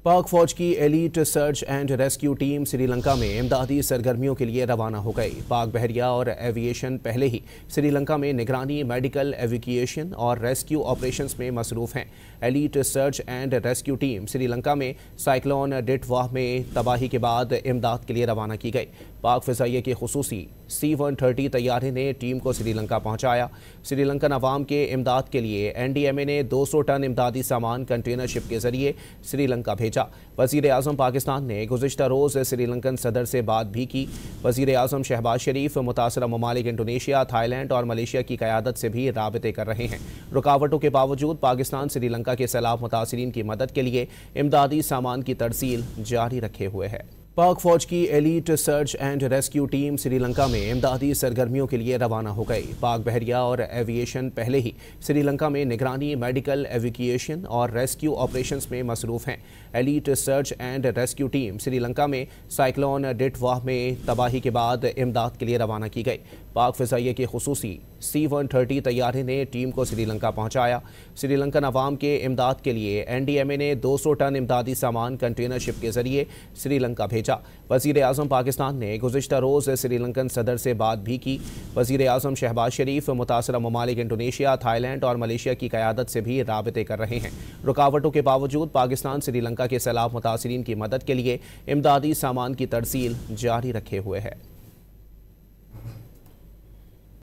पाक फौज की elite search and rescue team Sri Lanka में इमदादी सरगर्मियों के लिए रवाना हो गई। पाक बहरिया और एविएशन पहले ही श्रीलंका में निगरानी, मेडिकल, एविक्यूएशन और रेस्क्यू ऑपरेशंस में मसरूफ हैं। Elite search and rescue team Sri Lanka में साइक्लोन डिटवाह में तबाही के बाद इमदाद के लिए रवाना की गई। पाक फ़िज़ाइया के खुसूसी C-130 तैयारे ने टीम को श्रीलंका पहुंचाया। श्रीलंकन अवाम के इमदाद के लिए NDMA ने 200 टन इमदादी सामान कंटेनर शिप के जरिए श्रीलंका भेजा। वज़ीर आज़म पाकिस्तान ने गुज़िश्ता रोज़ श्रीलंकन सदर से बात भी की। वज़ीर आज़म शहबाज शरीफ मुतासरा ममालिक इंडोनेशिया, थाईलैंड और मलेशिया की क़यादत से भी राबते कर रहे हैं। रुकावटों के बावजूद पाकिस्तान श्रीलंका के सैलाब मुतासरीन की मदद के लिए इमदादी सामान की तरसील जारी रखे हुए है। पाक फौज की elite search and rescue team Sri Lanka में इमदादी सरगर्मियों के लिए रवाना हो गई। पाक बहरिया और एविएशन पहले ही श्रीलंका में निगरानी, मेडिकल, एविक्यूएशन और रेस्क्यू ऑपरेशंस में मसरूफ हैं। Elite search and rescue team Sri Lanka में साइक्लोन डिटवाह में तबाही के बाद इमदाद के लिए रवाना की गई। पाक फ़िज़ाइया के खुसूसी C-130 तैयारे ने टीम को श्रीलंका पहुंचाया। श्रीलंकन अवाम के इमदाद के लिए NDMA ने 200 टन इमदादी सामान कंटेनर शिप के जरिए श्रीलंका भेजा। वज़ीर आज़म पाकिस्तान ने गुज़िश्ता रोज़ श्रीलंकन सदर से बात भी की। वज़ीर आज़म शहबाज शरीफ मुतासरा ममालिक इंडोनेशिया, थाईलैंड और मलेशिया की क़यादत से भी राबते कर रहे हैं। रुकावटों के बावजूद पाकिस्तान श्रीलंका के सैलाब मुतासरीन की मदद के लिए इमदादी सामान की तरसील जारी रखे हुए है।